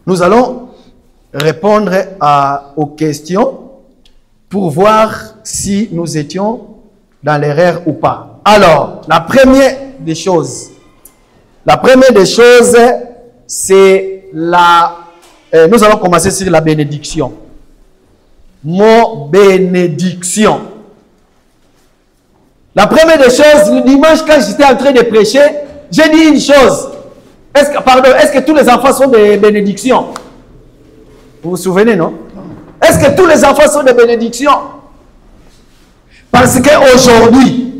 Nous allons répondre aux questions pour voir si nous étions dans l'erreur ou pas. Alors, la première des choses, c'est la... nous allons commencer sur la bénédiction. Mot bénédiction. La première des choses, le dimanche, quand j'étais en train de prêcher, j'ai dit une chose. Est-ce que tous les enfants sont des bénédictions? Vous vous souvenez, non? Est-ce que tous les enfants sont des bénédictions? Parce qu'aujourd'hui,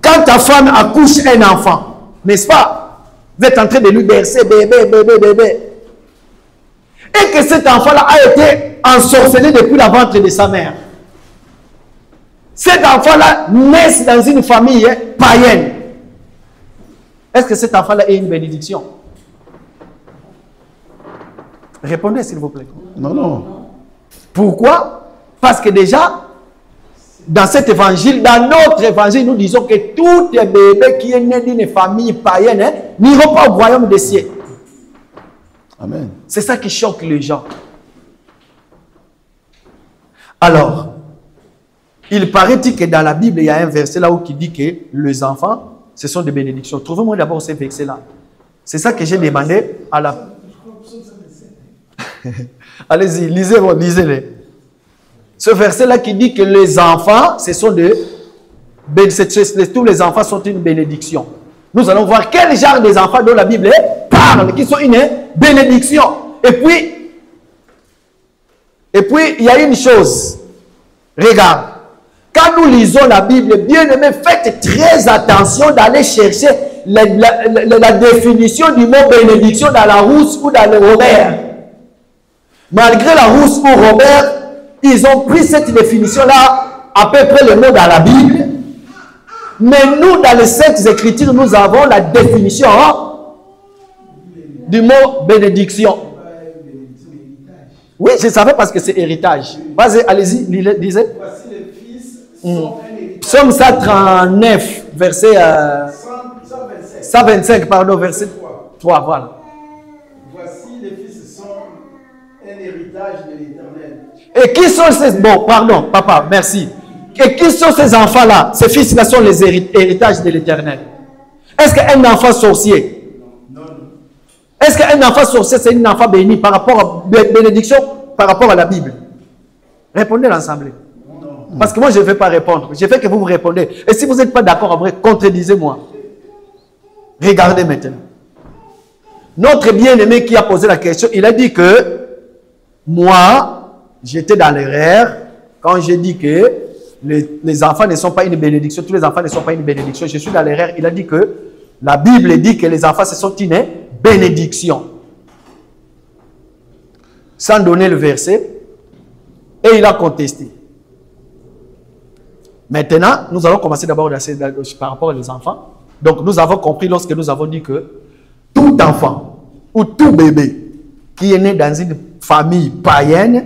quand ta femme accouche un enfant, n'est-ce pas? Vous êtes en train de lui bercer, bébé, bébé, bébé. Et que cet enfant-là a été ensorcelé depuis la ventre de sa mère. Cet enfant-là naît dans une famille païenne. Est-ce que cet enfant-là est une bénédiction? Répondez s'il vous plaît. Non, non. Pourquoi? Parce que déjà, dans cet évangile, dans notre évangile, nous disons que tout bébé qui est né d'une famille païenne n'ira pas au royaume des cieux. Amen. C'est ça qui choque les gens. Alors, il paraît-il que dans la Bible, il y a un verset là où qui dit que les enfants, ce sont des bénédictions. Trouvez-moi d'abord ce verset-là. C'est ça que j'ai demandé à la... Allez-y, lisez-les. Ce verset-là qui dit que les enfants, ce sont tous les enfants sont une bénédiction. Nous allons voir quel genre des enfants dont la Bible parle, qui sont une bénédiction. Et puis, il y a une chose. Regarde. Quand nous lisons la Bible, bien aimé, faites très attention d'aller chercher la définition du mot bénédiction dans la Rousse ou dans le Robert. Malgré la Rousse ou Robert, ils ont pris cette définition-là, à peu près le mot dans la Bible. Mais nous, dans les Saintes Écritures, nous avons la définition du mot bénédiction. Oui, je savais parce que c'est héritage. Vas-y, allez-y, lisez. Psaume 139, verset 125, pardon, verset 3, voilà. Voici les fils sont un héritage de l'Éternel. Et qui sont ces... Bon, pardon, papa, merci. Et qui sont ces enfants-là? Ces fils-là sont les héritages de l'Éternel. Est-ce qu'un enfant sorcier? Non. Est-ce qu'un enfant sorcier, c'est un enfant béni par rapport à bénédiction, par rapport à la Bible? Répondez l'ensemble. Parce que moi, je ne vais pas répondre. Je veux que vous répondez. Et si vous n'êtes pas d'accord, après, contredisez-moi. Regardez maintenant. Notre bien-aimé qui a posé la question, il a dit que moi, j'étais dans l'erreur quand j'ai dit que les enfants ne sont pas une bénédiction. Tous les enfants ne sont pas une bénédiction. Je suis dans l'erreur. Il a dit que la Bible dit que les enfants, ce sont une bénédiction. Sans donner le verset. Et il a contesté. Maintenant, nous allons commencer d'abord par rapport aux enfants. Donc, nous avons compris lorsque nous avons dit que tout enfant ou tout bébé qui est né dans une famille païenne,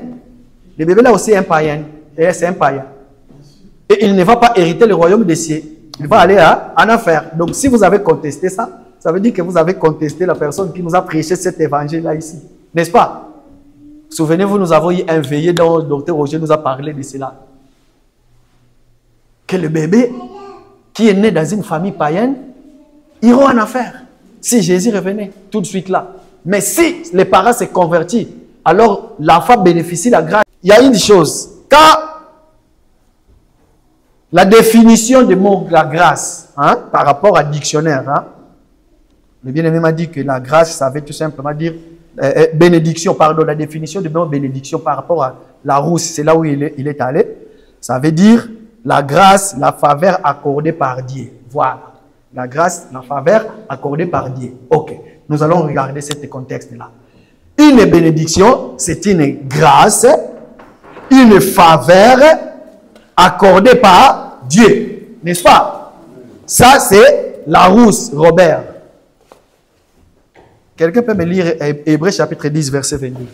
le bébé là aussi est un païen. Et c'est un païen. Et il ne va pas hériter le royaume des cieux. Il va aller en enfer. Donc, si vous avez contesté ça, ça veut dire que vous avez contesté la personne qui nous a prêché cet évangile-là ici. N'est-ce pas? Souvenez-vous, nous avons eu un veillé dont le docteur Roger nous a parlé de cela. Que le bébé qui est né dans une famille païenne ira en enfer. Si Jésus revenait tout de suite là. Mais si les parents se convertissent, alors l'enfant bénéficie de la grâce. Il y a une chose. Quand la définition du mot la grâce, par rapport à dictionnaire, le bien-aimé m'a dit que la grâce, ça veut tout simplement dire bénédiction, pardon, la définition du mot bénédiction par rapport à la Rousse, c'est là où il est allé. Ça veut dire la grâce, la faveur accordée par Dieu. Voilà. La grâce, la faveur accordée par Dieu. Ok. Nous allons regarder ce contexte-là. Une bénédiction, c'est une grâce, une faveur accordée par Dieu. N'est-ce pas? Ça, c'est la Rousse, Robert. Quelqu'un peut me lire Hébreux chapitre 10, verset 22.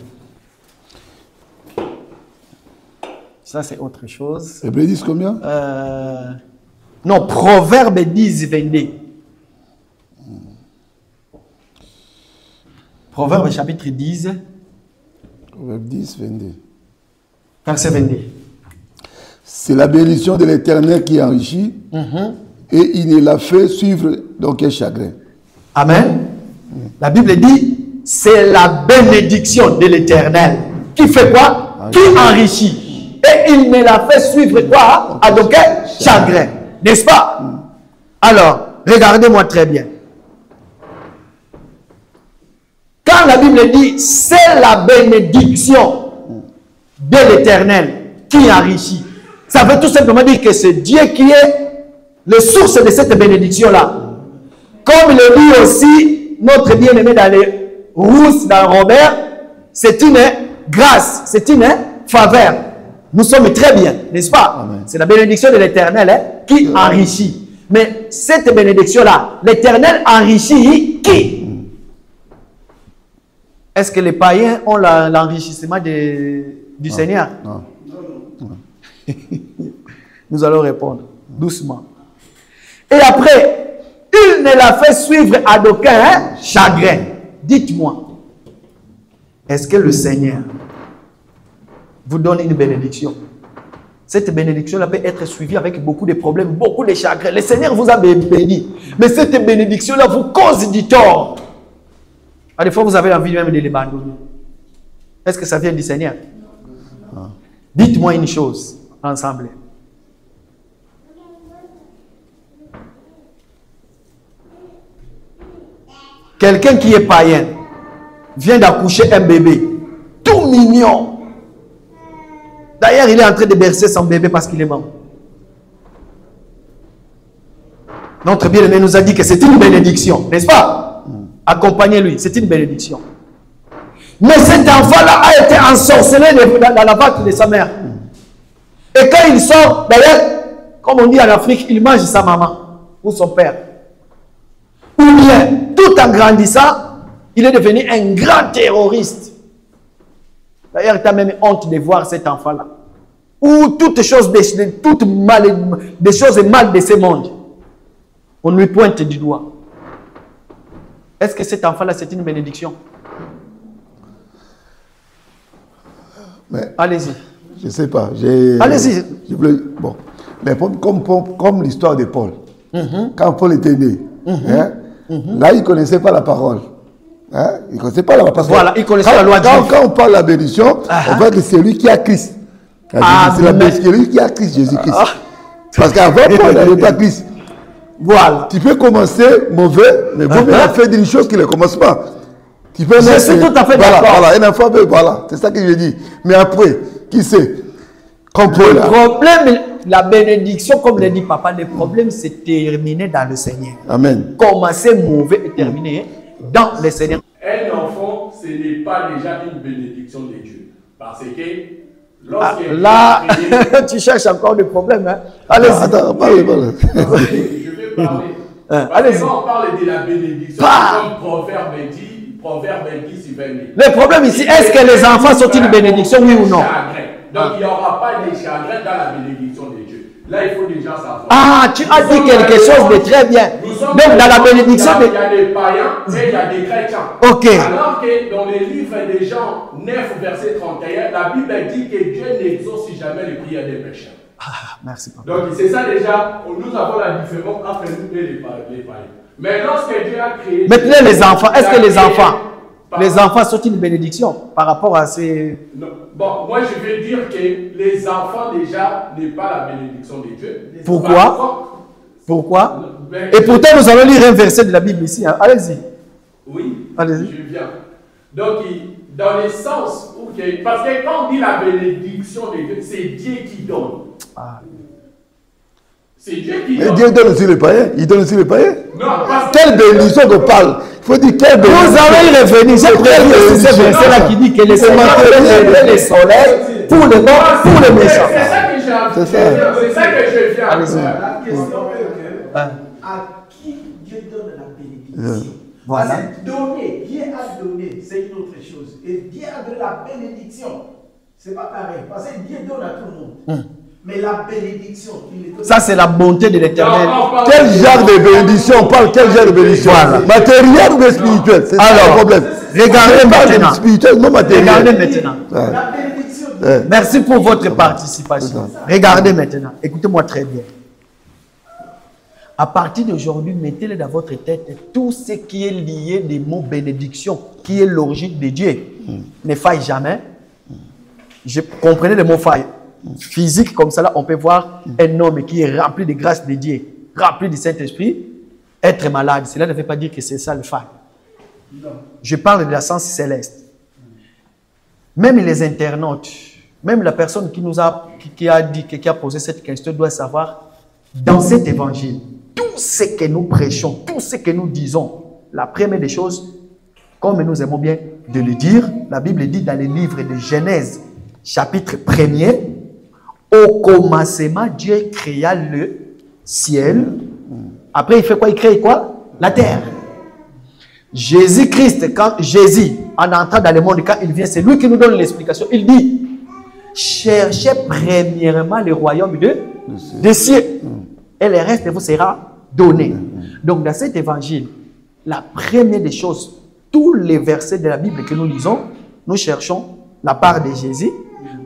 Ça, c'est autre chose. Hébreux 10 combien? Non, Proverbe 10, 22. Proverbe chapitre 10, Proverbe 10, 22. verset 22. C'est la bénédiction de l'Éternel qui enrichit et il ne la fait suivre d'aucun chagrin. Amen. La Bible dit, c'est la bénédiction de l'Éternel qui fait quoi? Qui enrichit. Et il ne la fait suivre quoi? À d'aucun chagrin. N'est-ce pas? Alors, regardez-moi très bien. Quand la Bible dit, c'est la bénédiction de l'Éternel qui enrichit, ça veut tout simplement dire que c'est Dieu qui est le source de cette bénédiction-là. Comme le dit aussi notre bien-aimé dans les Rousses, dans Robert, c'est une grâce, c'est une faveur. Nous sommes très bien, n'est-ce pas? C'est la bénédiction de l'Éternel qui enrichit. Mais cette bénédiction-là, l'Éternel enrichit qui? Est-ce que les païens ont l'enrichissement du Seigneur? Non. Nous allons répondre doucement. Et après, il ne la fait suivre à d'aucun chagrin. Dites-moi, est-ce que le Seigneur vous donne une bénédiction? Cette bénédiction-là peut être suivie avec beaucoup de problèmes, beaucoup de chagrins. Le Seigneur vous a béni. Mais cette bénédiction-là vous cause du tort. À des fois, vous avez envie même de l'abandonner. Est-ce que ça vient du Seigneur? Dites-moi une chose, ensemble. Quelqu'un qui est païen vient d'accoucher un bébé, tout mignon. D'ailleurs, il est en train de bercer son bébé parce qu'il est mort. Notre bien-aimé nous a dit que c'est une bénédiction, n'est-ce pas? Accompagnez-lui, c'est une bénédiction. Mais cet enfant-là a été ensorcelé dans la vente de sa mère. Et quand il sort, d'ailleurs, comme on dit en Afrique, il mange sa maman ou son père. Ou bien, tout en grandissant, il est devenu un grand terroriste. D'ailleurs, tu as même honte de voir cet enfant-là. Ou toutes choses des choses mal de ce monde. On lui pointe du doigt. Est-ce que cet enfant-là, c'est une bénédiction? Allez-y. Je ne sais pas. Allez-y. Bon. Mais comme l'histoire de Paul. Quand Paul était né, là, il ne connaissait pas la parole. Il ne connaissait pas la parole. Voilà, il connaissait la loi de Dieu. Quand on parle de la bénédiction, on voit que c'est lui qui a Christ. C'est lui qui a Christ, Jésus-Christ. Parce qu'avant, Paul n'avait pas Christ. Voilà. Tu peux commencer mauvais, mais vaut mieux faire des choses qui ne commencent pas. Tu peux je suis tout à fait d'accord. Voilà, un enfant, voilà. C'est ça que je dis. Mais après, qui sait? Le problème, la bénédiction, comme le dit papa, le problème, c'est terminé dans le Seigneur. Amen. Commencer mauvais et terminer dans le Seigneur. Un enfant, ce n'est pas déjà une bénédiction de Dieu. Parce que lorsqu'il là, tu cherches encore des problèmes. Hein? Allez-y. Attends, parle. Je vais parler. Parce que quand on parle de la bénédiction, comme Proverbe dit, 22. Le problème ici, est-ce que les enfants sont une bénédiction, oui ou non? Donc il n'y aura pas de chagrin dans la bénédiction de Dieu. Là, il faut déjà savoir. Ah, tu as dit quelque chose de très bien. Donc dans la bénédiction, il y a des païens et il y a des chrétiens. Ok. Alors que dans les livres des Jean 9, verset 31, la Bible dit que Dieu n'exauce jamais les prières des pécheurs. Ah, merci papa. Donc c'est ça déjà, nous avons la différence entre nous et les païens. Mais lorsque Dieu a créé... Maintenant les enfants, est-ce que les enfants sont une bénédiction par rapport à ces... Non. Bon, moi je vais dire que les enfants déjà n'est pas la bénédiction de Dieu. Pourquoi? Et pourtant nous allons lire un verset de la Bible ici. Hein. Allez-y. Oui, allez-y. Je viens. Donc dans le sens où... Parce que quand on dit la bénédiction de Dieu, c'est Dieu qui donne. Ah. C'est Dieu qui donne. Mais Dieu donne aussi les païens. Il donne aussi les païens. Non, parce quelle bénédiction qu'on parle? Il faut dire quelle bénédiction. Vous allez y revenir. J'ai prévu aussi ce verset-là qui dit que les Seigneur donne le soleil pour les bons, pour les méchants. C'est ça que je viens. La question est à qui Dieu donne la bénédiction? Voilà. Donner, Dieu a donné, c'est une autre chose. Et Dieu a donné la bénédiction. C'est pas pareil. Parce que Dieu donne à tout le monde. Mais la bénédiction, ça c'est la bonté de l'Éternel. Quel genre de bénédiction? On parle quel genre de bénédiction? Voilà. Matériel ou spirituel? C'est ça le problème. Regardez maintenant. Spirituellement matériel. Regardez maintenant. La bénédiction. Merci pour votre participation. Regardez maintenant. Écoutez-moi très bien. À partir d'aujourd'hui, mettez-le dans votre tête tout ce qui est lié des mots bénédiction, qui est l'origine de Dieu. Ne faille jamais. Je comprenais le mot faille. Physique, comme ça, là, on peut voir un homme qui est rempli de grâce de Dieu, rempli du Saint-Esprit, être malade. Cela ne veut pas dire que c'est ça le faille. Je parle de la sens céleste. Même les internautes, même la personne qui nous a, qui a posé cette question doit savoir, dans cet évangile, tout ce que nous prêchons, tout ce que nous disons, la première des choses, comme nous aimons bien de le dire, la Bible dit dans le livre de Genèse, chapitre 1er, au commencement, Dieu créa le ciel. Après, il fait quoi? Il crée quoi? La terre. Jésus-Christ, quand Jésus, en entrant dans le monde, quand il vient, c'est lui qui nous donne l'explication. Il dit, cherchez premièrement le royaume des cieux. Et le reste vous sera donné. Donc, dans cet évangile, la première des choses, tous les versets de la Bible que nous lisons, nous cherchons la part de Jésus.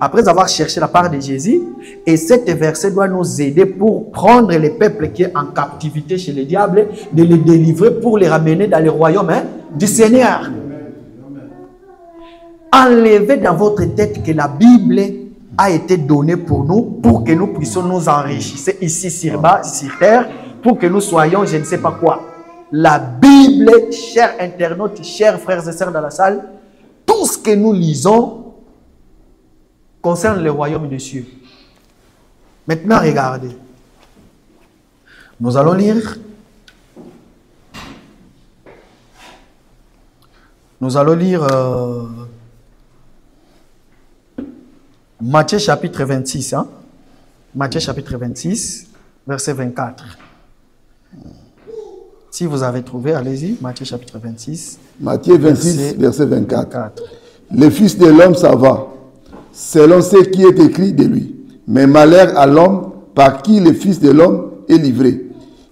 Après avoir cherché la part de Jésus, et cet verset doit nous aider pour prendre le peuple qui est en captivité chez le diable, de les délivrer pour les ramener dans le royaume du Seigneur. Enlevez dans votre tête que la Bible a été donnée pour nous, pour que nous puissions nous enrichir ici sur bas, sur terre, pour que nous soyons je ne sais pas quoi. La Bible, chers internautes, chers frères et sœurs dans la salle, tout ce que nous lisons concerne le royaume des cieux. Maintenant, regardez. Nous allons lire. Nous allons lire Matthieu chapitre 26. Hein? Matthieu chapitre 26, verset 24. Si vous avez trouvé, allez-y. Matthieu chapitre 26. Matthieu 26, verset 24. Le Fils de l'homme s'en va, selon ce qui est écrit de lui. Mais malheur à l'homme par qui le Fils de l'homme est livré.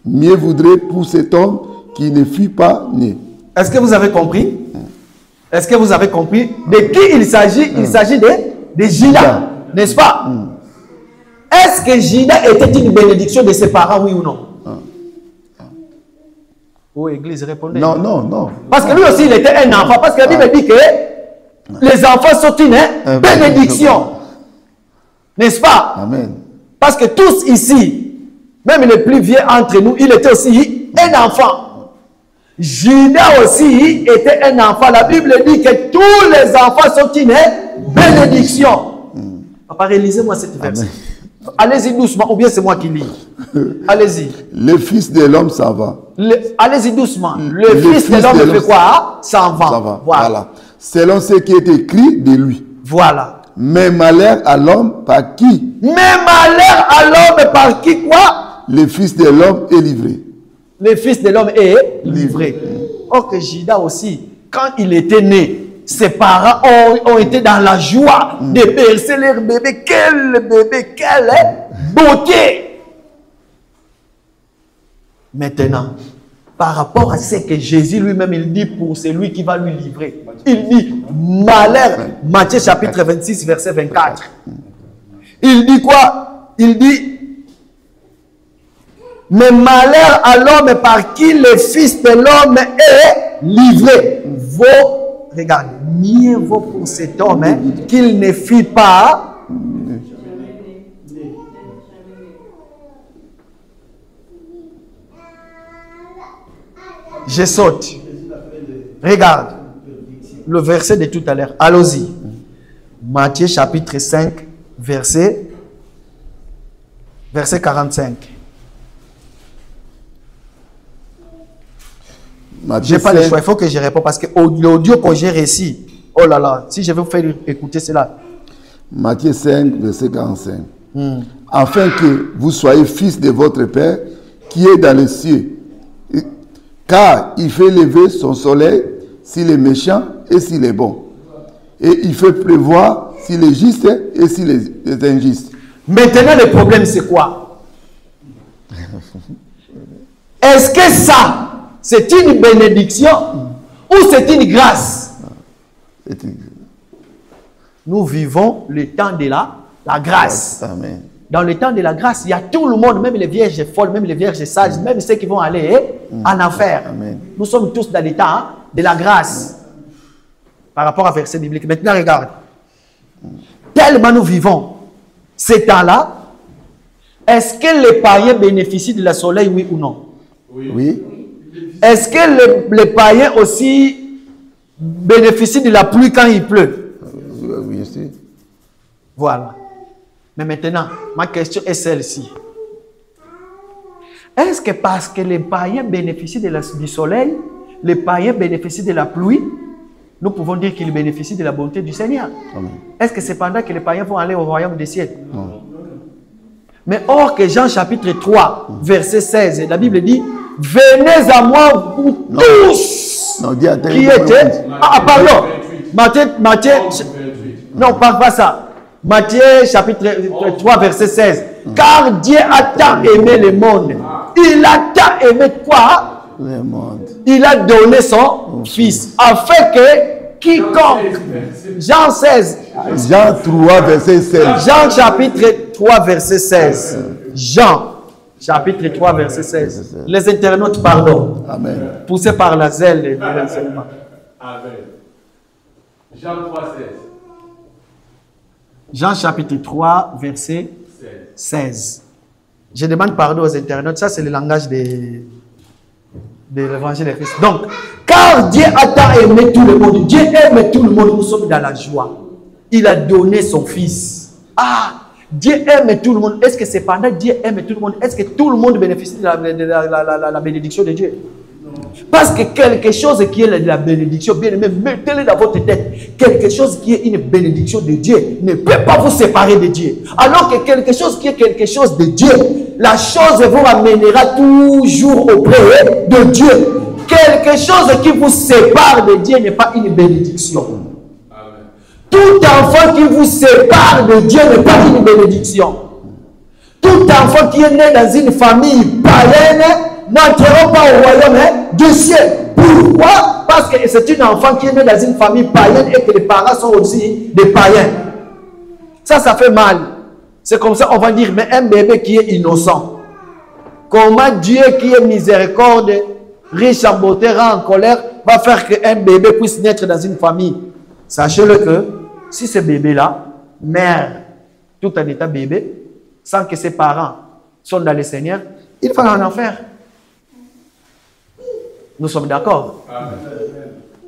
Mieux vaudrait pour cet homme qui ne fut pas né. Est-ce que vous avez compris? Est-ce que vous avez compris? De qui il s'agit? Il s'agit de Judas, n'est-ce pas? Est-ce que Judas était une bénédiction de ses parents, oui ou non? Oh, Église, répondez. Non, non, non. Parce que lui aussi, il était un enfant. Parce que la Bible dit que les enfants sont une bénédiction. N'est-ce pas? Amen. Parce que tous ici, même les plus vieux entre nous, il était aussi un enfant. Judas aussi était un enfant. La Bible dit que tous les enfants sont une bénédiction. Papa, réalisez-moi cette verset. Allez-y doucement, ou bien c'est moi qui lis. Allez-y. Le Fils de l'homme s'en va. Allez-y doucement. Le Fils de l'homme fait quoi? S'en va. Voilà. Selon ce qui est écrit de lui. Voilà. Mais malheur à l'homme par qui? Mais malheur à l'homme par qui quoi? Le Fils de l'homme est livré. Le Fils de l'homme est livré. Or que Judas aussi, quand il était né, ses parents ont été dans la joie de bercer leur bébé. Quel bébé, quelle beauté! Maintenant, par rapport à ce que Jésus lui-même il dit pour celui qui va lui livrer, il dit malheur, Matthieu chapitre 26, verset 24. Il dit quoi? Il dit mais malheur à l'homme par qui le Fils de l'homme est livré. Regarde, mieux vaut pour cet homme qu'il ne fût pas. Je saute. Regarde le verset de tout à l'heure. Allons-y. Matthieu chapitre 5, verset 45. Je n'ai pas le choix, il faut que je réponde parce que l'audio que j'ai réussi, oh là là, si je vais vous faire écouter cela. Matthieu 5, verset 45. Afin que vous soyez fils de votre Père qui est dans les cieux. Car il fait lever son soleil s'il est méchant et s'il est bon. Et il fait pleuvoir s'il est juste et s'il est injuste. Maintenant, le problème, c'est quoi? Est-ce que ça, c'est une bénédiction ou c'est une grâce? Nous vivons le temps de la grâce. Amen. Dans le temps de la grâce, il y a tout le monde, même les vierges folles, même les vierges sages, même ceux qui vont aller en enfer. Amen. Nous sommes tous dans l'état de la grâce. Par rapport à verset biblique. Maintenant, regarde. Tellement nous vivons ces temps-là, est-ce que les païens bénéficient de la soleil, oui ou non? Oui. Est-ce que les païens aussi bénéficient de la pluie quand il pleut? Oui, aussi. Voilà. Mais maintenant, ma question est celle-ci. Est-ce que parce que les païens bénéficient du soleil, les païens bénéficient de la pluie, nous pouvons dire qu'ils bénéficient de la bonté du Seigneur? Est-ce que c'est pendant que les païens vont aller au royaume des cieux? Non. Mais or que Jean chapitre 3, verset 16, la Bible dit, venez à moi vous tous Non, dis à tes qui étaient... Ah, pardon. Matthieu, non, pas ça. Matthieu chapitre 3, verset 16. Car Dieu a tant aimé le monde. Il a tant aimé quoi? Le monde. Il a donné son Fils. Afin que quiconque... Jean 16. Jean 3, verset 16. Jean chapitre 3, verset 16. Jean chapitre 3, verset 16. Les internautes, pardon. Amen. Poussés par la zèle de l'enseignement. Amen. Jean 3, 16. Jean chapitre 3, verset 16. Je demande pardon aux internautes. Ça, c'est le langage de l'évangile de Christ. Donc, car Dieu a tant aimé tout le monde. Dieu aime tout le monde. Nous sommes dans la joie. Il a donné son Fils. Ah, Dieu aime tout le monde. Est-ce que c'est pendant Dieu aime tout le monde? Est-ce que tout le monde bénéficie de la bénédiction de Dieu? Parce que quelque chose qui est de la bénédiction, bien aimé, mettez-le dans votre tête. Quelque chose qui est une bénédiction de Dieu ne peut pas vous séparer de Dieu. Alors que quelque chose qui est quelque chose de Dieu, la chose vous amènera toujours auprès de Dieu. Quelque chose qui vous sépare de Dieu n'est pas une bénédiction. Amen. Tout enfant qui vous sépare de Dieu n'est pas une bénédiction. Tout enfant qui est né dans une famille païenne n'entrera pas au royaume du ciel. Pourquoi? Parce que c'est un enfant qui est né dans une famille païenne et que les parents sont aussi des païens. Ça fait mal. C'est comme ça, on va dire, mais un bébé qui est innocent. Comment Dieu qui est miséricorde, riche en beauté, rend en colère, va faire qu'un bébé puisse naître dans une famille? Sachez-le que si ce bébé-là meurt tout en état bébé, sans que ses parents soient dans le Seigneur, il va en enfer. Nous sommes d'accord?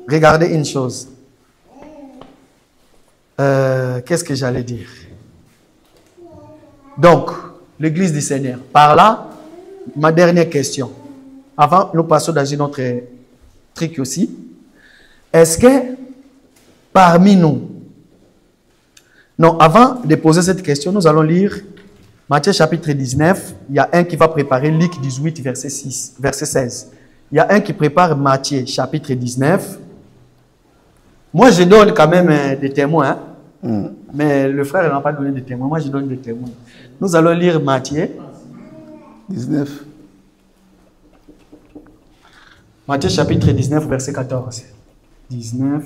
Regardez une chose. Qu'est-ce que j'allais dire? Donc, l'Église du Seigneur. Par là, ma dernière question. Avant, nous passons dans une autre truc aussi. Est-ce que parmi nous... Non, avant de poser cette question, nous allons lire Matthieu chapitre 19. Il y a un qui va préparer Luc 18, verset 16. Il y a un qui prépare Matthieu chapitre 19. Moi, je donne quand même des témoins. Mais le frère n'a pas donné de témoins. Moi, je donne des témoins. Nous allons lire Matthieu 19. Matthieu chapitre 19, verset 14. 19,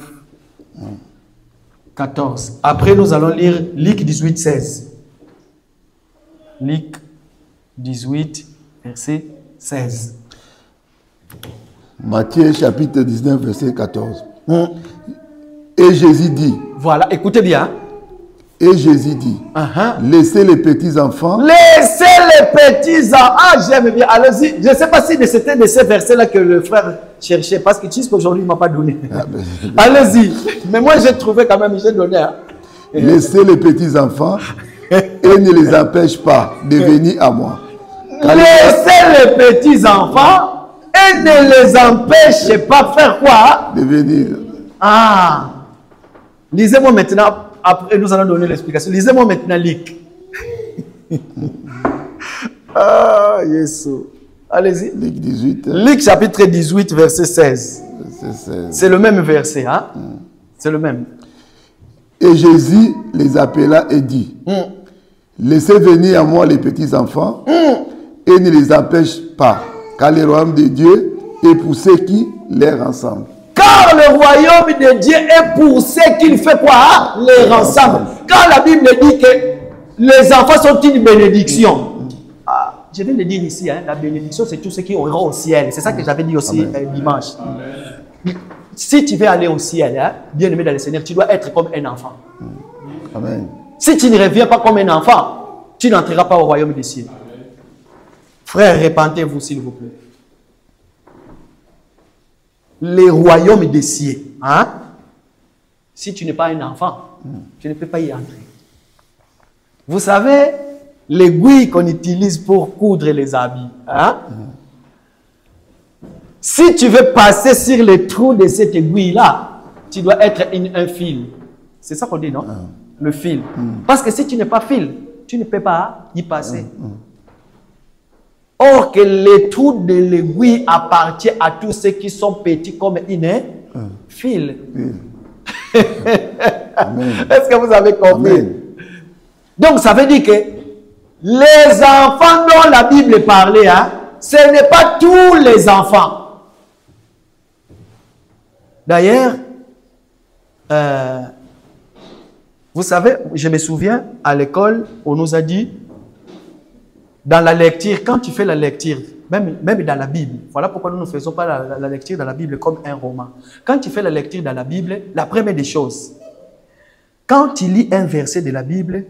14. Après, nous allons lire Luc 18, 16. Luc 18, verset 16. Matthieu chapitre 19, verset 14. Et Jésus dit. Voilà, écoutez bien. Et Jésus dit. Laissez les petits enfants. Laissez les petits enfants. Ah, j'aime bien. Allez-y. Je ne sais pas si c'était de ces versets-là que le frère cherchait. Parce que tu sais qu'aujourd'hui, il ne m'a pas donné. Allez-y. Mais moi, j'ai trouvé quand même, j'ai donné. Laissez les petits enfants et ne les empêche pas de venir à moi. Laissez les petits enfants et ne les empêchez pas faire quoi? De venir. Ah. Lisez-moi maintenant. Après, nous allons donner l'explication. Lisez-moi maintenant Luc. Ah, Jésus. Allez-y. Luc 18. Luc chapitre 18, verset 16. C'est le même verset, hein? C'est le même. Et Jésus les appela et dit, laissez venir à moi les petits enfants et ne les empêche pas, car le royaume de Dieu est pour ceux qui les rassemblent. Car le royaume de Dieu est pour ceux qu'il fait quoi? Les rassemble. Quand la Bible dit que les enfants sont une bénédiction. Ah, je viens de dire ici, hein, la bénédiction, c'est tout ce qui aura au ciel. C'est ça que j'avais dit aussi dimanche. Si tu veux aller au ciel, hein, bien aimé dans le Seigneur, tu dois être comme un enfant. Amen. Si tu ne reviens pas comme un enfant, tu n'entreras pas au royaume des cieux. Frères, repentez-vous s'il vous plaît. Les royaumes des cieux, hein? Si tu n'es pas un enfant, tu ne peux pas y entrer. Vous savez, l'aiguille qu'on utilise pour coudre les habits, hein? Si tu veux passer sur les trous de cette aiguille-là, tu dois être un fil. C'est ça qu'on dit, non? Le fil. Parce que si tu n'es pas fil, tu ne peux pas y passer. Or que les trous de l'aiguille appartiennent à tous ceux qui sont petits comme une fil. Est-ce que vous avez compris? Amen. Donc ça veut dire que les enfants dont la Bible parlait, hein, ce n'est pas tous les enfants. D'ailleurs, vous savez, je me souviens, à l'école, on nous a dit, dans la lecture, quand tu fais la lecture, même dans la Bible, voilà pourquoi nous ne faisons pas la lecture dans la Bible comme un roman. Quand tu fais la lecture dans la Bible, la première des choses, quand tu lis un verset de la Bible,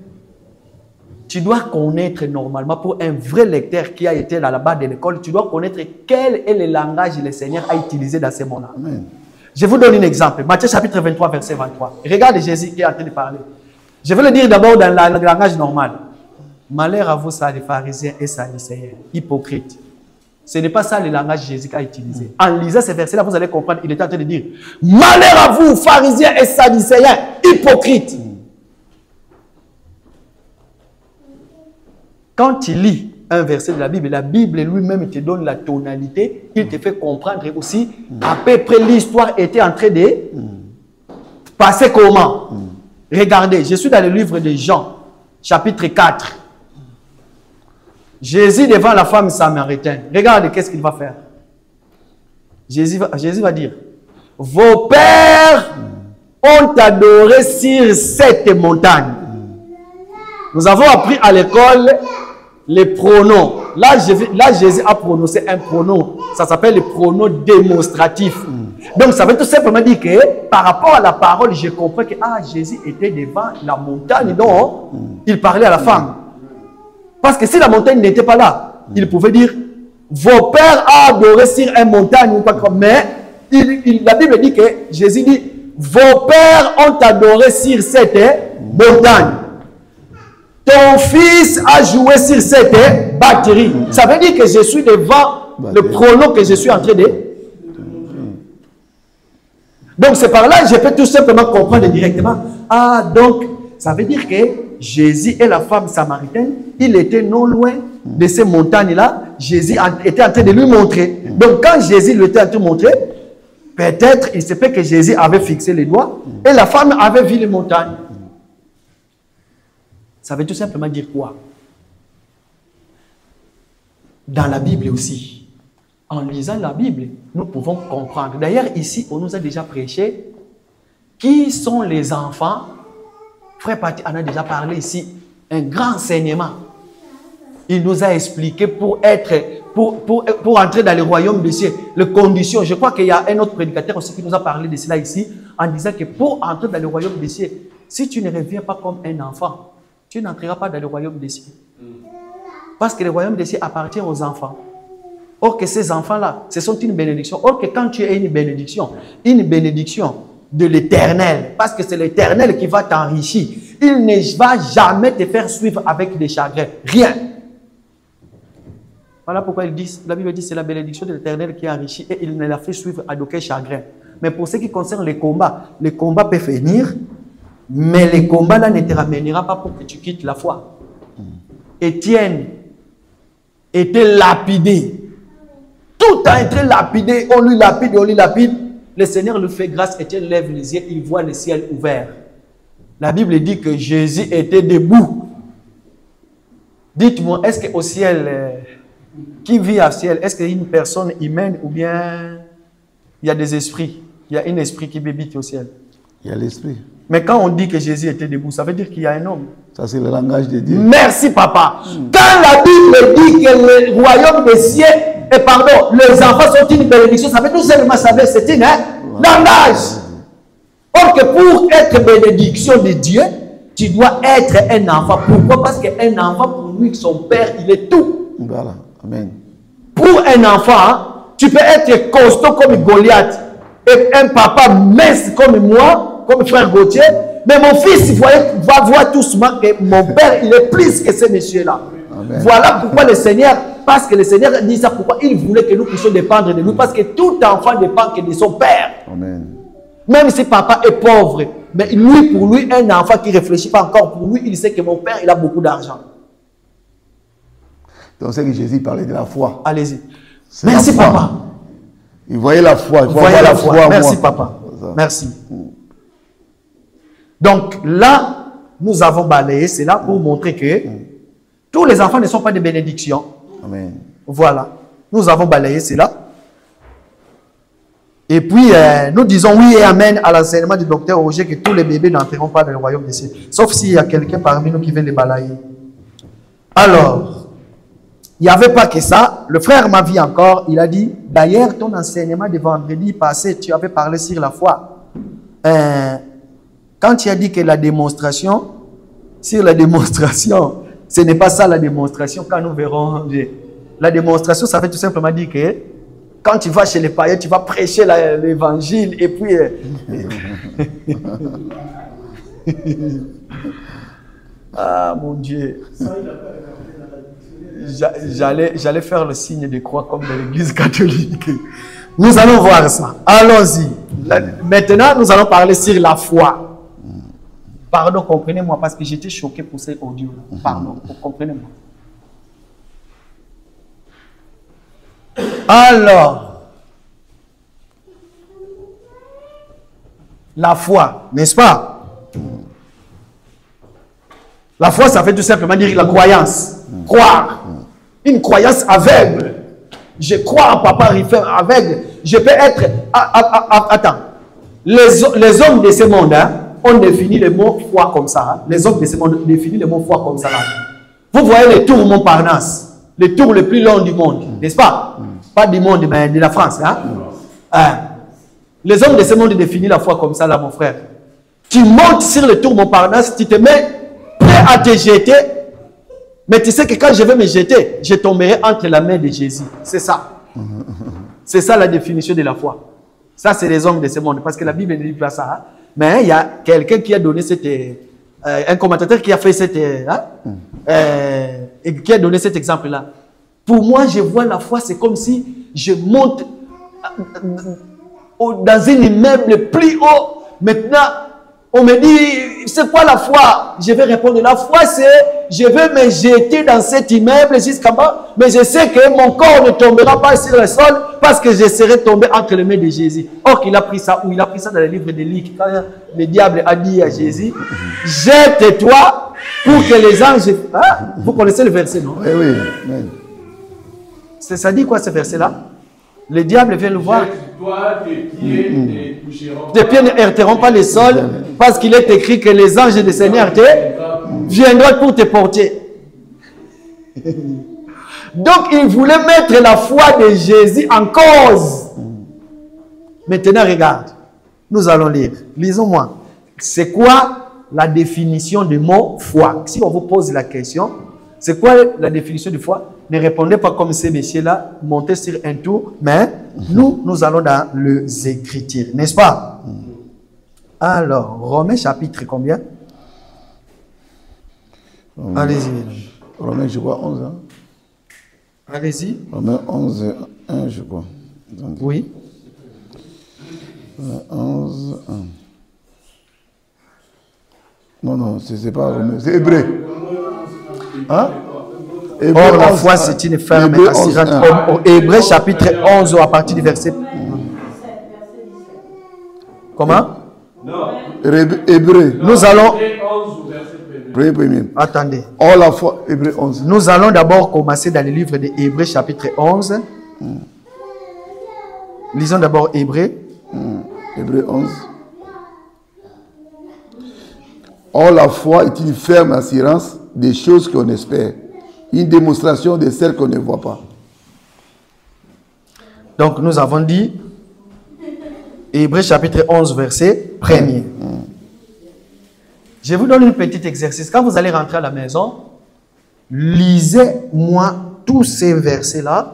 tu dois connaître normalement, pour un vrai lecteur qui a été dans la base de l'école, tu dois connaître quel est le langage que le Seigneur a utilisé dans ces mots-là. Je vous donne un exemple. Matthieu chapitre 23, verset 23. Regardez Jésus qui est en train de parler. Je vais le dire d'abord dans le langage normal. Malheur à vous, ça, les pharisiens et sadducéens, hypocrites. Ce n'est pas ça le langage que Jésus a utilisé. En lisant ces versets-là, vous allez comprendre, il était en train de dire, malheur à vous, pharisiens et sadducéens, hypocrites. Quand tu lis un verset de la Bible lui-même te donne la tonalité, il te fait comprendre aussi à peu près l'histoire était en train de passer comment. Regardez, je suis dans le livre de Jean, chapitre 4. Jésus devant la femme samaritaine. Regardez qu'est-ce qu'il va faire. Jésus va dire, vos pères ont adoré sur cette montagne. Nous avons appris à l'école les pronoms. Là, Jésus a prononcé un pronom. Ça s'appelle le pronom démonstratif. Donc, ça veut tout simplement dire que par rapport à la parole, je comprends que Jésus était devant la montagne dont il parlait à la femme. Parce que si la montagne n'était pas là, il pouvait dire, vos pères ont adoré sur une montagne ou quoi comme. Mais la Bible dit que Jésus dit, vos pères ont adoré sur cette montagne. Ton fils a joué sur cette batterie. Ça veut dire que je suis devant le pronom que je suis en train de... Donc c'est par là que je peux tout simplement comprendre directement. Donc ça veut dire que Jésus et la femme samaritaine, il était non loin de ces montagnes-là. Jésus était en train de lui montrer. Donc quand Jésus lui était en train de montrer, peut-être il se peut que Jésus avait fixé les doigts et la femme avait vu les montagnes. Ça veut tout simplement dire quoi? Dans la Bible aussi, en lisant la Bible, nous pouvons comprendre. D'ailleurs, ici, on nous a déjà prêché qui sont les enfants. Frère Pati en a déjà parlé ici, un grand enseignement. Il nous a expliqué pour entrer dans le royaume des cieux, les conditions. Je crois qu'il y a un autre prédicateur aussi qui nous a parlé de cela ici, en disant que pour entrer dans le royaume des cieux, si tu ne reviens pas comme un enfant, tu n'entreras pas dans le royaume des cieux. Parce que le royaume des cieux appartient aux enfants. Or que ces enfants-là, ce sont une bénédiction. Or que quand tu es une bénédiction de l'Éternel, parce que c'est l'Éternel qui va t'enrichir, il ne va jamais te faire suivre avec des chagrins. Rien. Voilà pourquoi la Bible dit que c'est la bénédiction de l'Éternel qui enrichit et il ne la fait suivre à aucun chagrin. Mais pour ce qui concerne les combats peuvent venir, mais les combats là ne te ramènera pas pour que tu quittes la foi. Étienne était lapidé. Tout a été lapidé. On lui lapide. Le Seigneur lui fait grâce. Étienne lève les yeux, il voit le ciel ouvert. La Bible dit que Jésus était debout. Dites-moi, est-ce qu'au ciel, qui vit au ciel, est-ce qu'il y a une personne humaine ou bien il y a des esprits? Il y a un esprit qui bébite au ciel. Il y a l'esprit. Mais quand on dit que Jésus était debout, ça veut dire qu'il y a un homme. Ça, c'est le langage de Dieu. Merci, papa. Quand la Bible dit que le royaume des cieux, et pardon, les enfants sont une bénédiction, ça veut tout simplement savoir, c'est un langage. Or que pour être bénédiction de Dieu, tu dois être un enfant. Pourquoi? Parce qu'un enfant, pour lui, son père, il est tout. Voilà. Amen. Pour un enfant, tu peux être costaud comme Goliath et un papa mince comme moi, comme frère Gauthier, mais mon fils va voir tout doucement que mon père, il est plus que ce monsieur-là. Voilà pourquoi le Seigneur, parce que le Seigneur dit ça, pourquoi il voulait que nous puissions dépendre de lui, parce que tout enfant dépend que de son père. Amen. Même si papa est pauvre, mais lui, pour lui, un enfant qui ne réfléchit pas encore, pour lui, il sait que mon père, il a beaucoup d'argent. Donc c'est que Jésus parlait de la foi. Allez-y. Merci, papa. Il voyait la foi. Il voyait la foi. Merci, papa. Merci. Donc là, nous avons balayé cela pour montrer que tous les enfants ne sont pas des bénédictions. Amen. Voilà. Nous avons balayé cela. Et puis, nous disons oui et amen à l'enseignement du docteur Roger que tous les bébés n'entreront pas dans le royaume des cieux. Sauf s'il y a quelqu'un parmi nous qui veut les balayer. Alors, il n'y avait pas que ça. Le frère m'a vu encore. Il a dit, d'ailleurs, ton enseignement de vendredi passé, tu avais parlé sur la foi. Quand tu as dit que la démonstration, sur la démonstration, ce n'est pas ça la démonstration, quand nous verrons. La démonstration, ça veut tout simplement dire que quand tu vas chez les païens, tu vas prêcher l'évangile et puis... ah mon Dieu. J'allais faire le signe de croix comme dans l'église catholique. Nous allons voir ça. Allons-y. Maintenant, nous allons parler sur la foi. Pardon, comprenez-moi, parce que j'étais choqué pour ces audios. Pardon, comprenez-moi. Alors, la foi, n'est-ce pas? La foi, ça veut tout simplement dire la croyance. Croire. Une croyance aveugle. Je crois en papa aveugle. Je peux être... Attends. Les hommes de ce monde, hein, on définit le mot foi comme ça. Hein. Les hommes de ce monde définissent le mot foi comme ça. Là. Vous voyez les tours Montparnasse. Le tour le plus long du monde. N'est-ce pas? Pas du monde, mais de la France. Hein? Les hommes de ce monde définissent la foi comme ça, là, mon frère. Tu montes sur le tour Montparnasse, tu te mets prêt à te jeter. Mais tu sais que quand je vais me jeter, je tomberai entre la main de Jésus. C'est ça. C'est ça la définition de la foi. Ça, c'est les hommes de ce monde. Parce que la Bible ne dit pas ça. Hein? Mais il y a quelqu'un qui a donné cette... un commentateur qui a fait cette... qui a donné cet exemple-là. Pour moi, je vois la foi, c'est comme si je monte dans un immeuble plus haut. Maintenant, on me dit, c'est quoi la foi? Je vais répondre, la foi c'est, je vais me jeter dans cet immeuble jusqu'en bas, mais je sais que mon corps ne tombera pas sur le sol parce que je serai tombé entre les mains de Jésus. Or, il a pris ça, ou il a pris ça dans le livre de Luc, quand le diable a dit à Jésus, jette-toi pour que les anges... Hein? Vous connaissez le verset, non? Oui, oui. Ça dit quoi ce verset-là? Le diable vient le voir. Tes pieds ne heurteront pas le sol parce qu'il est écrit que les anges du Seigneur viendront pour te porter. Donc il voulait mettre la foi de Jésus en cause. Maintenant regarde, nous allons lire. Lisons-moi. C'est quoi la définition du mot foi? Si on vous pose la question, c'est quoi la définition de foi? Ne répondez pas comme ces messieurs-là, montez sur un tour, mais nous allons dans les Écritures, n'est-ce pas? Alors, Romains chapitre combien? Allez-y. Romains, je crois, 11. Hein? Allez-y. Romains 11, 1, je crois. Attendez. Oui. 11, 1. Non, c'est pas Romains, c'est Hébreu. Hein? Or, la foi, c'est une ferme assurance. Hébreu chapitre 11, à partir du verset... Comment? Non. Hébreu. Nous allons... Attendez. Or, la foi, Hébreu 11. Nous allons d'abord commencer dans le livre de Hébreu chapitre 11. Lisons d'abord Hébreu. Hébreux 11. Or, la foi est une ferme assurance des choses qu'on espère, une démonstration de celles qu'on ne voit pas. Donc, nous avons dit, Hébreux chapitre 11, verset 1er. Je vous donne un petit exercice. Quand vous allez rentrer à la maison, lisez-moi tous ces versets-là.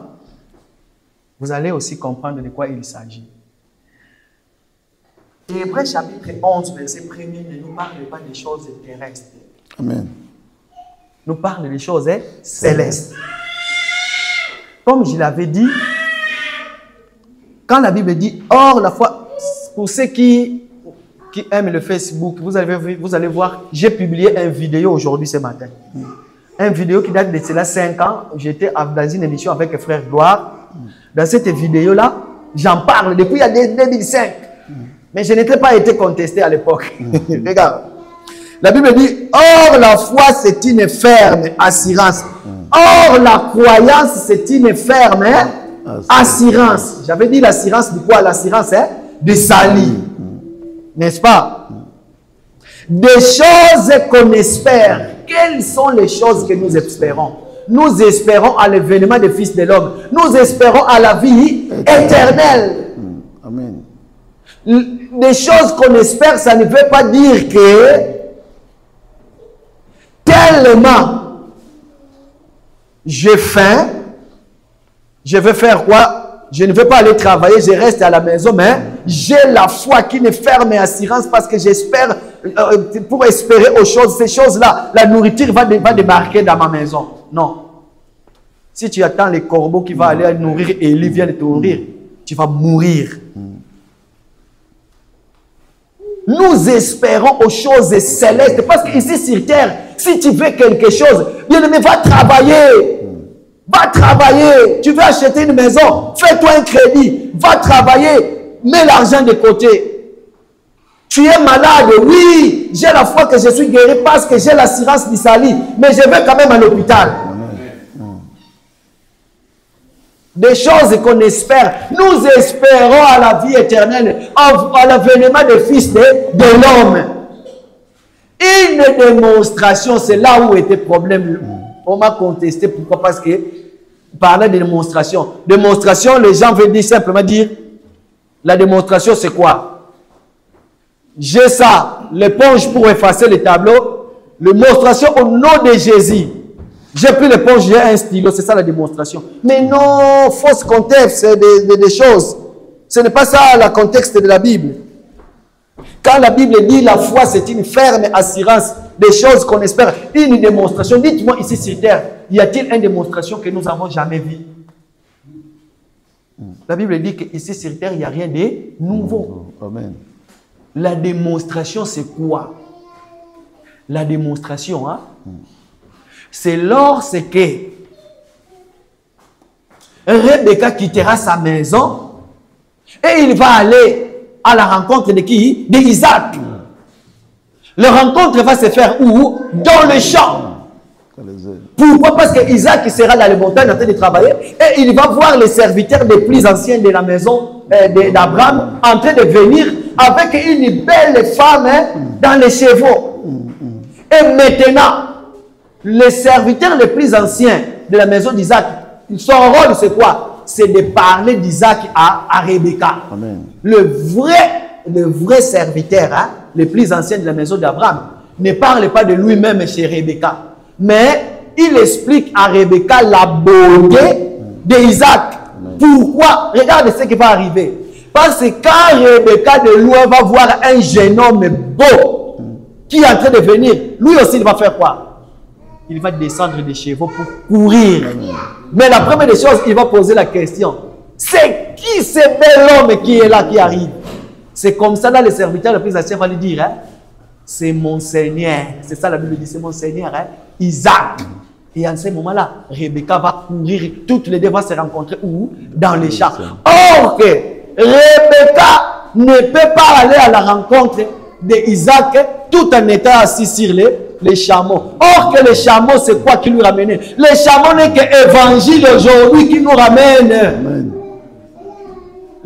Vous allez aussi comprendre de quoi il s'agit. Hébreux chapitre 11, verset 1er ne nous parle pas des choses terrestres. Amen. Nous parle des choses célestes. Comme je l'avais dit, quand la Bible dit « Or, la foi », pour ceux qui aiment le Facebook, vous allez voir, j'ai publié une vidéo aujourd'hui ce matin. Une vidéo qui date de cela 5 ans. J'étais dans une émission avec le frère Gloire. Dans cette vidéo-là, j'en parle depuis il y a 2005. Mais je n'étais pas été contesté à l'époque. Regarde. La Bible dit « Or, la foi, c'est une ferme assurance. Or, la croyance, c'est une ferme assurance. » J'avais dit l'assurance de quoi? L'assurance de salut. N'est-ce pas? Des choses qu'on espère. Quelles sont les choses que nous espérons? Nous espérons à l'événement des fils de l'homme. Nous espérons à la vie éternelle. Amen. Des choses qu'on espère, ça ne veut pas dire que tellement j'ai faim, je vais faire quoi? Je ne vais pas aller travailler, je reste à la maison, mais j'ai la foi qui me ferme et assurance parce que j'espère, pour espérer aux choses, ces choses-là, la nourriture va débarquer dans ma maison. Non. Si tu attends les corbeaux qui vont aller nourrir et Élie vient de te nourrir, tu vas mourir. Nous espérons aux choses célestes parce qu'ici sur terre, si tu veux quelque chose, bien-aimé, va travailler. Va travailler. Tu veux acheter une maison, fais-toi un crédit. Va travailler, mets l'argent de côté. Tu es malade, oui, j'ai la foi que je suis guéri parce que j'ai l'assurance du salut, mais je vais quand même à l'hôpital. Des choses qu'on espère. Nous espérons à la vie éternelle, à l'avènement des fils de l'homme. Une démonstration, c'est là où était le problème. On m'a contesté. Pourquoi? Parce que parler de démonstration. Démonstration, les gens veulent dire simplement dire, la démonstration c'est quoi? J'ai ça, l'éponge pour effacer le tableau. Démonstration au nom de Jésus. J'ai pris l'éponge, j'ai un stylo, c'est ça la démonstration. Mais non, fausse contexte des choses. Ce n'est pas ça le contexte de la Bible. Quand la Bible dit la foi, c'est une ferme assurance des choses qu'on espère. Une démonstration. Dites-moi ici sur terre, y a-t-il une démonstration que nous n'avons jamais vue? La Bible dit qu'ici sur terre, il n'y a rien de nouveau. Amen. La démonstration, c'est quoi? La démonstration, hein? C'est lorsque Rebecca quittera sa maison et il va aller à la rencontre de qui? D'Isaac. La rencontre va se faire où? Dans le champ. Pourquoi? Parce que Isaac sera dans les montagnes en train de travailler et il va voir les serviteurs les plus anciens de la maison d'Abraham en train de venir avec une belle femme dans les chevaux. Et maintenant, les serviteurs les plus anciens de la maison d'Isaac, son rôle c'est quoi? C'est de parler d'Isaac à Rebecca. Amen. Le vrai serviteur, hein, les plus anciens de la maison d'Abraham, ne parle pas de lui-même chez Rebecca. Mais il explique à Rebecca la beauté d'Isaac. Pourquoi? Regarde ce qui va arriver. Parce que quand Rebecca de loin va voir un jeune homme beau qui est en train de venir, lui aussi il va faire quoi? Il va descendre des chevaux pour courir. Mais la première des choses, il va poser la question. C'est qui ce bel homme qui est là, qui arrive? C'est comme ça, là, le serviteur le plus ancien va lui dire, hein, c'est mon Seigneur. C'est ça la Bible dit, c'est mon Seigneur, hein, Isaac. Et en ce moment-là, Rebecca va courir, toutes les deux vont se rencontrer où? Dans les champs. Or que Rebecca ne peut pas aller à la rencontre d'Isaac tout en étant assis sur les chameaux. Or que les chameaux, c'est quoi qui nous ramène? Les chameaux n'est que l'évangile aujourd'hui qui nous ramène. Amen.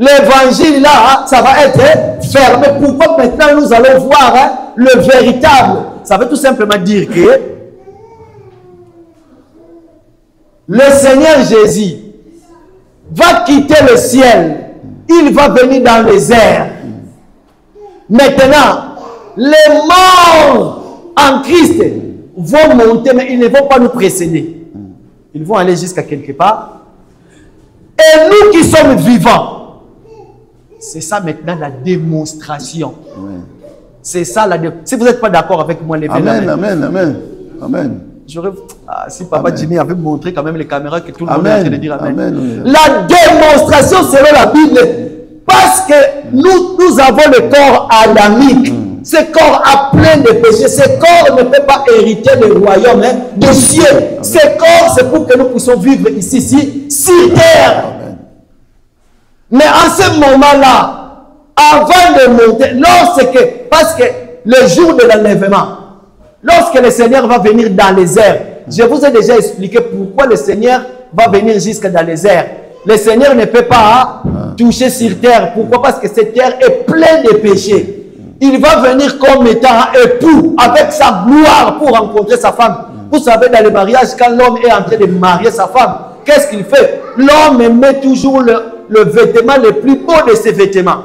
l'évangile là, ça va être fermé. Pourquoi maintenant nous allons voir le véritable? Ça veut tout simplement dire que le Seigneur Jésus va quitter le ciel. Il va venir dans les airs. Maintenant, les morts en Christ vont monter, mais ils ne vont pas nous précéder. Ils vont aller jusqu'à quelque part. Et nous qui sommes vivants, c'est ça maintenant la démonstration. C'est ça la démonstration. Si vous n'êtes pas d'accord avec moi, levez la main. Amen, amen, amen. Si Papa Amen. Jimmy avait montré quand même les caméras que tout le monde Amen. est en train de dire amen. Amen. La démonstration selon la Bible, parce que nous avons le corps adamique. Ce corps a plein de péchés. Ce corps ne peut pas hériter le royaume des cieux. Ce corps, c'est pour que nous puissions vivre ici, sur terre. Amen. Mais en ce moment-là, avant de monter, parce que le jour de l'enlèvement, lorsque le Seigneur va venir dans les airs, je vous ai déjà expliqué pourquoi le Seigneur va venir jusque dans les airs. Le Seigneur ne peut pas toucher sur terre. Pourquoi? Parce que cette terre est pleine de péchés. Il va venir comme étant époux avec sa gloire pour rencontrer sa femme. Vous savez, dans le mariage, quand l'homme est en train de marier sa femme, qu'est-ce qu'il fait? L'homme met toujours le vêtement le plus beau de ses vêtements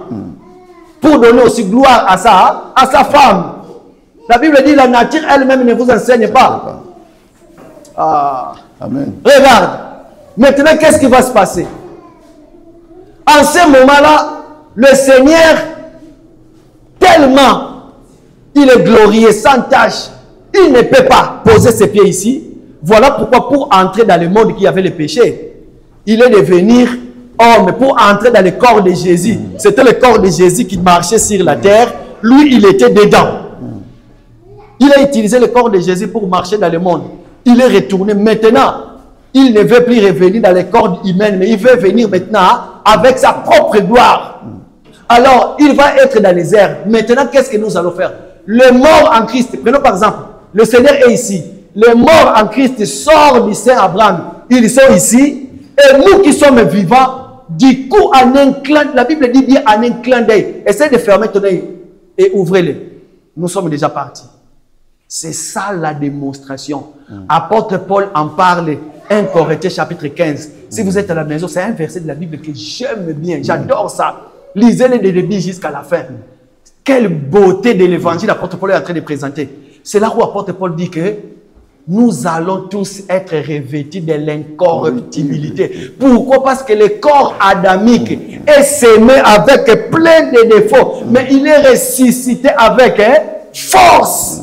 pour donner aussi gloire à sa femme. La Bible dit la nature elle-même ne vous enseigne pas. Amen. Regarde. Maintenant, qu'est-ce qui va se passer? En ce moment-là, le Seigneur, tellement il est glorieux, sans tâche, il ne peut pas poser ses pieds ici. Voilà pourquoi pour entrer dans le monde qui avait le péché, il est devenu homme pour entrer dans le corps de Jésus. C'était le corps de Jésus qui marchait sur la terre. Lui, il était dedans. Il a utilisé le corps de Jésus pour marcher dans le monde. Il est retourné. Maintenant, il ne veut plus revenir dans le corps humain, mais il veut venir maintenant avec sa propre gloire. Alors, il va être dans les airs. Maintenant, qu'est-ce que nous allons faire? Les morts en Christ, prenons par exemple, le Seigneur est ici. Les morts en Christ sortent du Saint Abraham. Ils sont ici. Et nous qui sommes vivants, du coup, en un clin, la Bible dit bien en un clin d'œil. Essaye de fermer ton œil et ouvrez-le. Nous sommes déjà partis. C'est ça la démonstration. Apôtre Paul en parle. 1 Corinthiens chapitre 15. Si vous êtes à la maison, c'est un verset de la Bible que j'aime bien. J'adore ça. Lisez-le de début jusqu'à la fin. Quelle beauté de l'évangile l'apôtre Paul est en train de présenter. C'est là où l'apôtre Paul dit que nous allons tous être revêtus de l'incorruptibilité. Pourquoi? Parce que le corps adamique est sémé avec plein de défauts, mais il est ressuscité avec force.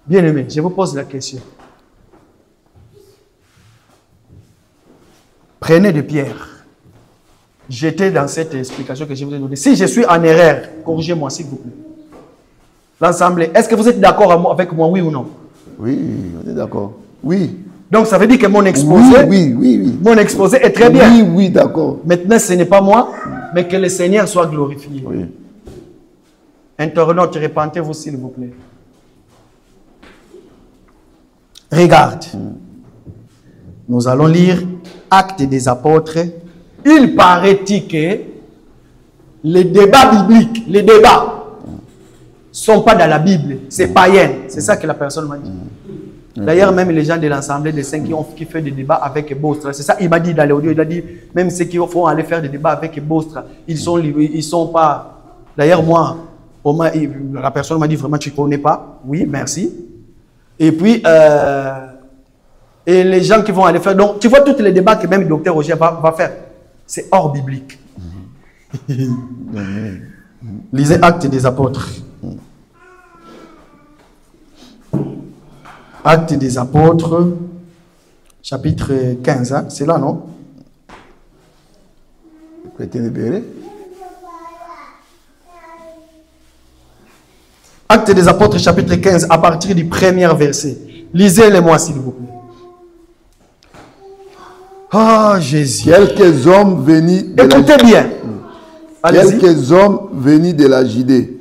Bien aimé, je vous pose la question. Prenez de pierre. J'étais dans cette explication que je vous ai donnée. Si je suis en erreur, corrigez-moi s'il vous plaît. L'Assemblée, est-ce que vous êtes d'accord avec moi, oui ou non? Oui, on est d'accord. Oui. Donc ça veut dire que mon exposé, oui. Mon exposé est très bien. Oui, d'accord. Maintenant, ce n'est pas moi, mais que le Seigneur soit glorifié. Oui. Internautes, repentez-vous s'il vous plaît. Regarde. Nous allons lire Actes des Apôtres. Il paraît-il que les débats bibliques, les débats, ne sont pas dans la Bible. C'est païen. C'est ça que la personne m'a dit. D'ailleurs, même les gens de l'Assemblée des Saints qui font des débats avec Bostra, c'est ça, il m'a dit dans l'audio, il a dit, même ceux qui vont aller faire des débats avec Bostra, ils sont pas... D'ailleurs, moi, la personne m'a dit vraiment, tu ne connais pas. Oui, merci. Et puis, et les gens qui vont aller faire... Donc, tu vois tous les débats que même le docteur Roger va faire. C'est hors biblique. Lisez Actes des Apôtres. Actes des Apôtres, chapitre 15. Hein? C'est là, non? Actes des Apôtres, chapitre 15, à partir du premier verset. Lisez-le-moi, s'il vous plaît. Oh, Jésus. Quelques hommes venus de Écoutez bien. Quelques hommes venus de la Judée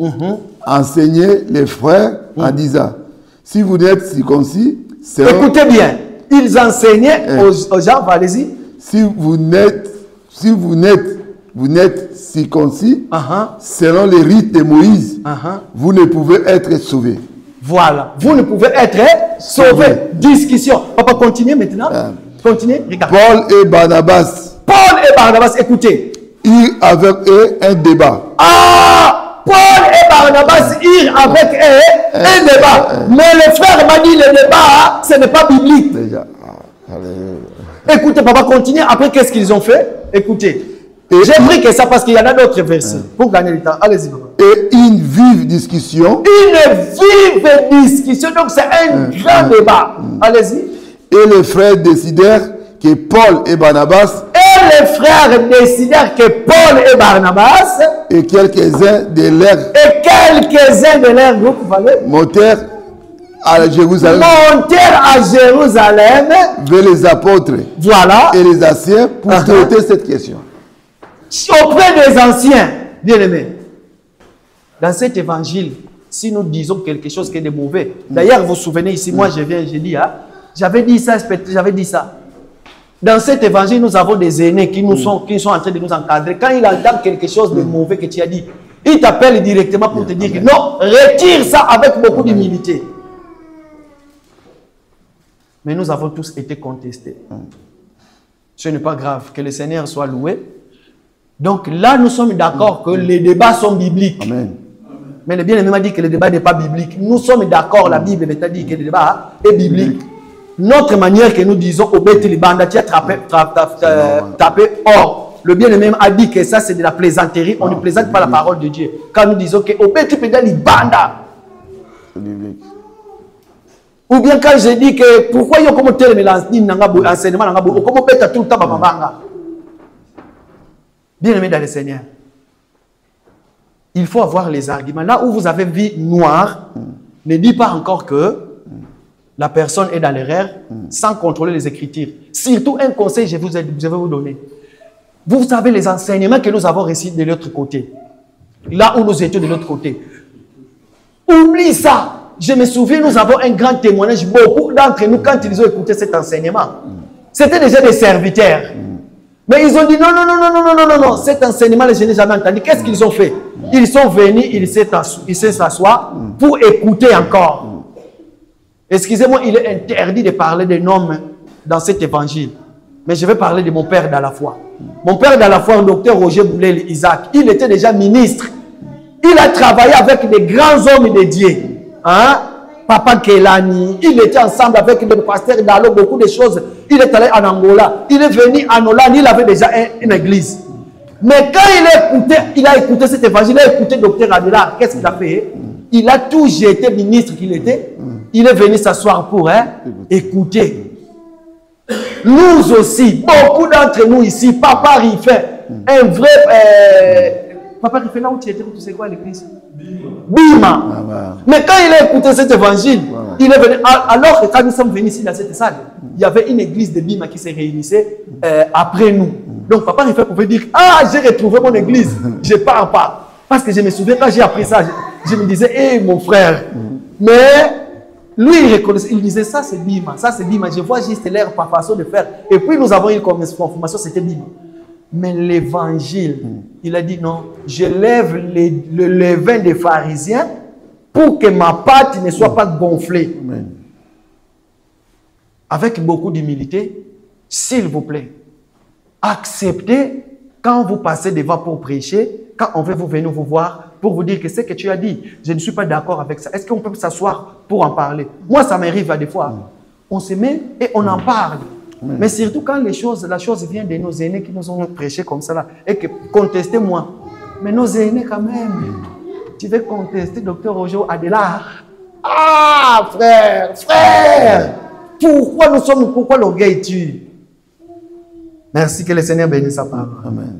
enseignaient les frères en disant, si vous n'êtes circoncis, écoutez bien. Ils enseignaient aux gens, allez-y. Si vous n'êtes vous n'êtes circoncis selon les rites de Moïse, vous ne pouvez être sauvés. Voilà, vous ne pouvez être sauvés. Discussion. Papa, continuez maintenant. Continuez, regarde. Paul et Barnabas. Écoutez. Eurent avec eux un débat. Ah, Paul et Barnabas eurent avec eux un débat. Mais le frère m'a dit le débat, ce n'est pas biblique. Déjà. Écoutez, papa, continuez. Après, qu'est-ce qu'ils ont fait? Écoutez. J'ai pris que ça parce qu'il y en a d'autres versets. Pour gagner du temps. Allez-y, papa. Et une vive discussion. Une vive discussion. Donc, c'est un grand débat. Allez-y. Et les frères décidèrent que Paul et Barnabas. Et les frères décidèrent que Paul et Barnabas. Et quelques-uns de leur groupe, montèrent à Jérusalem. Vers les apôtres. Voilà. Et les anciens pour traiter cette question. Auprès des anciens, bien-aimés. Dans cet évangile, si nous disons quelque chose qui est de mauvais, d'ailleurs, vous vous souvenez ici, moi je viens, j'ai dit, j'avais dit ça. Dans cet évangile, nous avons des aînés qui sont en train de nous encadrer. Quand il entend quelque chose de mauvais que tu as dit, il t'appelle directement pour te dire que non, retire ça avec beaucoup d'humilité. Mais nous avons tous été contestés. Ce n'est pas grave, que le Seigneur soit loué. Donc là, nous sommes d'accord que les débats sont bibliques. Amen. Mais le bien-aimé m'a dit que le débat n'est pas biblique. Nous sommes d'accord, la Bible t'a dit que le débat est biblique. Notre manière que nous disons au bête libanda, tu as tapé or. Le bien-aimé a dit que ça c'est de la plaisanterie. On ne plaisante pas la parole de Dieu. Quand nous disons que au bête libanda. Ou bien quand je dis que pourquoi il y a comme tel enseignement comme bête tout le temps babanga. Bien-aimé dans le Seigneur, il faut avoir les arguments. Là où vous avez vie noire, ne dis pas encore que la personne est dans l'erreur sans contrôler les Écritures. Surtout un conseil, je vais vous donner. Vous savez les enseignements que nous avons reçus de l'autre côté. Là où nous étions de l'autre côté. Oublie ça. Je me souviens, nous avons un grand témoignage. Beaucoup d'entre nous, quand ils ont écouté cet enseignement, c'était déjà des serviteurs. Mais ils ont dit non, cet enseignement, je n'ai jamais entendu. Qu'est-ce qu'ils ont fait? Ils sont venus, ils s'assoient pour écouter encore. Excusez-moi, il est interdit de parler des noms dans cet évangile. Mais je vais parler de mon père dans la foi. Mon père dans la foi, le docteur Roger Boulel Isaac, il était déjà ministre. Il a travaillé avec des grands hommes de Dieu. Papa Kelani, il était ensemble avec le pasteur Dalo, beaucoup de choses. Il est allé en Angola, il est venu en Hollande, il avait déjà une église. Mais quand il a écouté cet évangile, il a écouté le docteur Adela, qu'est-ce qu'il a fait? Il a tout jeté, ministre qu'il était. Il est venu s'asseoir pour écouter. Nous aussi, beaucoup d'entre nous ici, Papa Riffet, un vrai... Papa Riffet, là où tu étais, tu sais quoi l'église? Bima. Mais quand il a écouté cet évangile, il est venu. Alors que quand nous sommes venus ici dans cette salle, il y avait une église de Bima qui se réunissait après nous. Donc Papa Riffet pouvait dire, j'ai retrouvé mon église, je pars pas. Parce que je me souviens, quand j'ai appris ça, je me disais, mon frère. Mais lui, il reconnaissait, il disait, ça c'est Bima, je vois juste leur façon de faire. Et puis nous avons eu comme information, c'était Bima. Mais l'évangile, il a dit non, je lève le levain des pharisiens pour que ma pâte ne soit pas gonflée. Amen. Avec beaucoup d'humilité, s'il vous plaît, acceptez quand vous passez devant pour prêcher, quand on veut vous venir vous voir, pour vous dire que ce que tu as dit, je ne suis pas d'accord avec ça. Est-ce qu'on peut s'asseoir pour en parler? Moi, ça m'arrive à des fois. On se met et on en parle. Mais surtout quand la chose vient de nos aînés qui nous ont prêché comme ça là, et que contestez-moi. Mais nos aînés quand même, tu veux contester Dr Rojo Adela? Frère, pourquoi l'orgueil tue? Merci, que le Seigneur bénisse sa parole. Amen.